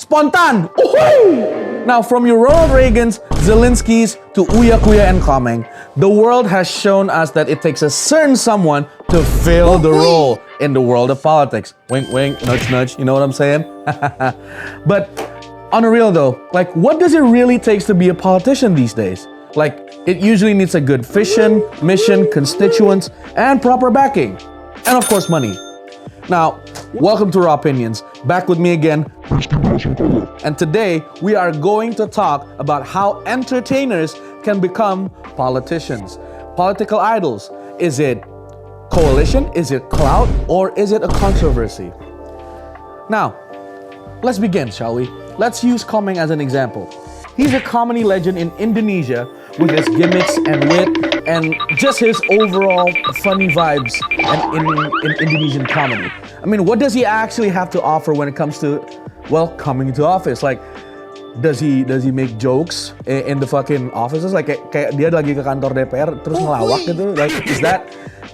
Spontan! Uhuy! Now, from your Ronald Reagans, Zelenskys, to Uya Kuya and Kameng, the world has shown us that it takes a certain someone to fill the role in the world of politics. Wink, wink, nudge, nudge, you know what I'm saying? But on a real though, like, what does it really take to be a politician these days? Like, it usually needs a good vision, mission, constituents, and proper backing. And of course, money. Now, welcome to Raw Opinions. Back with me again. And today, we are going to talk about how entertainers can become politicians. Political idols. Is it coalition? Is it clout? Or is it a controversy? Now, let's begin, shall we? Let's use Kameng as an example. He's a comedy legend in Indonesia with his gimmicks and wit and just his overall funny vibes in Indonesian comedy. I mean, what does he actually have to offer when it comes to, well, coming into office? Like, does he make jokes in the fucking offices? Like, kayak dia lagi ke kantor DPR terus ngelawak gitu? Like,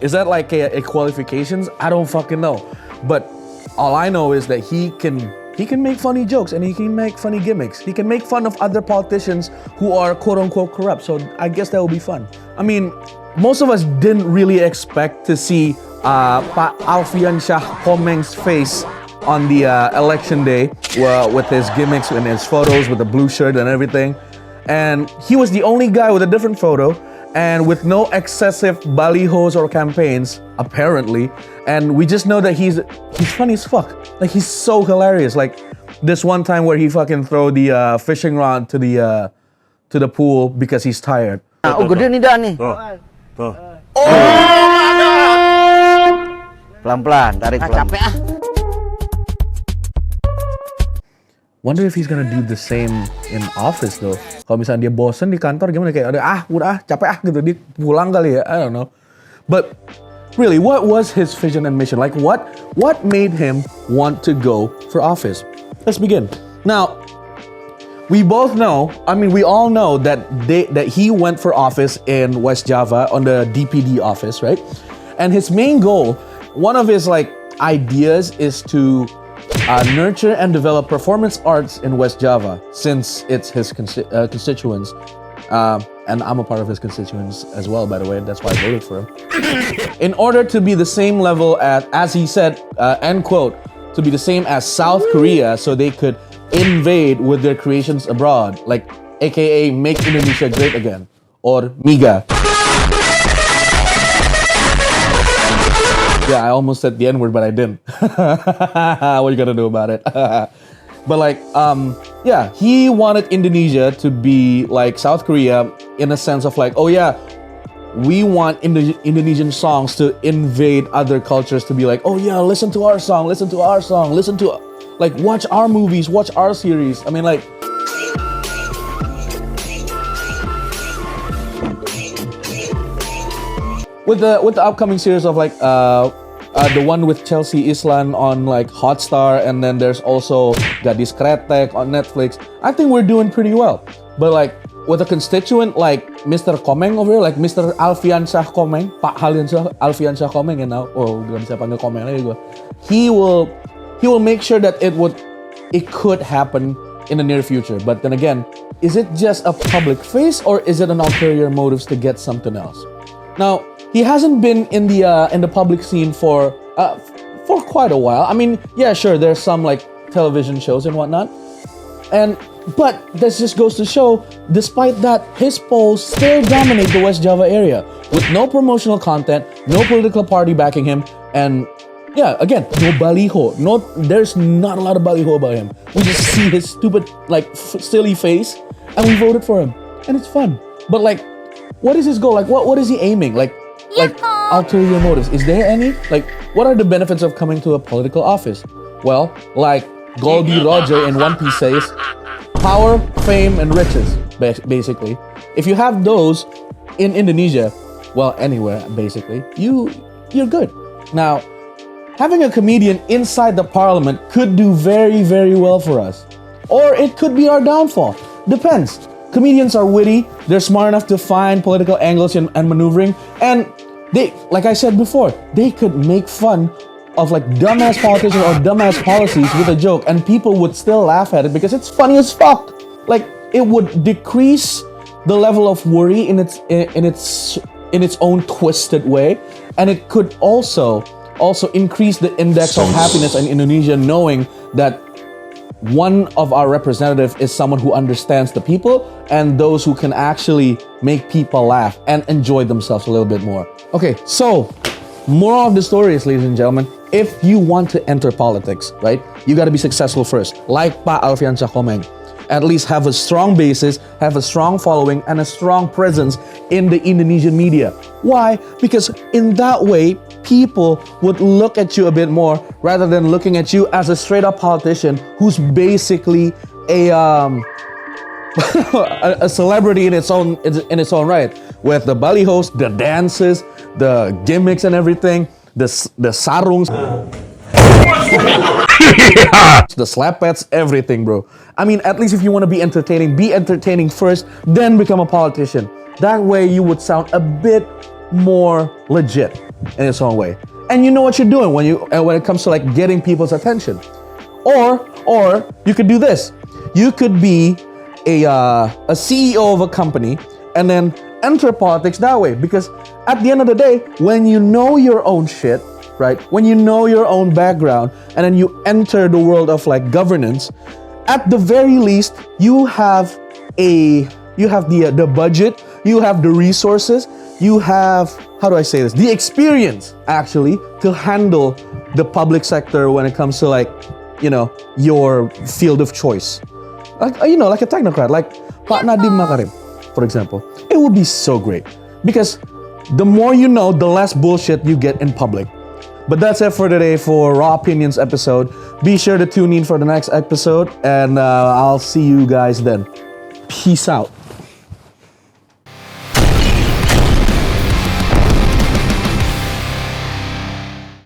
is that like a qualifications? I don't fucking know. But all I know is that he can make funny jokes and he can make funny gimmicks. He can make fun of other politicians who are quote-unquote corrupt. So I guess that will be fun. I mean, most of us didn't really expect to see Pak Alfian Shah Kameng's face on the election day with his gimmicks and his photos with the blue shirt and everything. And he was the only guy with a different photo and with no excessive ballyhos or campaigns, apparently. And we just know that he's funny as fuck. Like, he's so hilarious. Like, this one time where he fucking throw the fishing rod to the pool because he's tired. Oh, gede nih dah nih. Tuh. Pelan-pelan, tarik pelan. Capek ah. Wonder if he's gonna do the same in office though. Kalau misalnya dia bosen di kantor gimana, kayak udah capek gitu, dia pulang kali ya, I don't know. But really, what was his vision and mission? Like, what made him want to go for office? Let's begin. Now, we all know that he went for office in West Java on the DPD office, right? And his main goal, one of his like ideas is to nurture and develop performance arts in West Java, since it's his constituents. And I'm a part of his constituents as well, by the way. That's why I voted for him. In order to be the same level as he said, end quote, to be the same as South Korea, so they could invade with their creations abroad, like AKA Make Indonesia Great Again, or MIGA. Yeah, I almost said the N-word, but I didn't. What you gonna do about it? But like, yeah, he wanted Indonesia to be like South Korea in a sense of like, oh yeah, we want Indonesian songs to invade other cultures, to be like, oh yeah, listen to our song, like, watch our movies, watch our series. I mean, like, with the upcoming series of like the one with Chelsea Islan on like Hotstar, and then there's also Gadis Kretek on Netflix. I think we're doing pretty well. But like with a constituent like Mr. Kameng over here, like Mr. Alfian Shah Kameng, Pak Alfian Shah Kameng, and now gak bisa panggil Kameng lagi gue. He will make sure that it could happen in the near future. But then again, is it just a public face or is it an ulterior motives to get something else? Now, he hasn't been in the public scene for quite a while. I mean, yeah, sure, there's some like television shows and whatnot, but this just goes to show, despite that, his polls still dominate the West Java area with no promotional content, no political party backing him, and yeah, again, no baliho. There's not a lot of baliho about him. We just see his stupid, like, silly face, and we voted for him, and it's fun. But like, what is his goal? Like, what is he aiming? Like ulterior motives. Is there any? Like, what are the benefits of coming to a political office? Well, like Goldie Roger in One Piece says, power, fame, and riches, basically. If you have those in Indonesia, well, anywhere, basically, you're good. Now, having a comedian inside the parliament could do very, very well for us. Or it could be our downfall. Depends. Comedians are witty, they're smart enough to find political angles and maneuvering, and they, like I said before, they could make fun of like dumbass politicians or dumbass policies with a joke, and people would still laugh at it because it's funny as fuck. Like it would decrease the level of worry in its own twisted way, and it could also increase the index of happiness in Indonesia, knowing that one of our representatives is someone who understands the people and those who can actually make people laugh and enjoy themselves a little bit more. Okay, so moral of the story is, ladies and gentlemen, if you want to enter politics, right, you got to be successful first. Like Pak Alfian Komeng, at least have a strong basis, have a strong following, and a strong presence in the Indonesian media. Why? Because in that way, people would look at you a bit more rather than looking at you as a straight up politician who's basically a a celebrity in its own right, with the Bali host, the dances, the gimmicks and everything, the sarungs, the slap pets, everything, bro. I mean, at least if you want to be entertaining first, then become a politician. That way you would sound a bit more legit in its own way. And you know what you're doing when it comes to like getting people's attention. Or you could do this. You could be a CEO of a company and then enter politics that way. Because at the end of the day, when you know your own shit, right? When you know your own background and then you enter the world of like governance, at the very least, you have the budget, you have the resources, you have, how do I say this? The experience actually to handle the public sector when it comes to like, you know, your field of choice. Like, you know, like a technocrat, like Pak Nadiem Makarim, for example. It would be so great because the more you know, the less bullshit you get in public. But that's it for today for Raw Opinions episode. Be sure to tune in for the next episode, and I'll see you guys then. Peace out.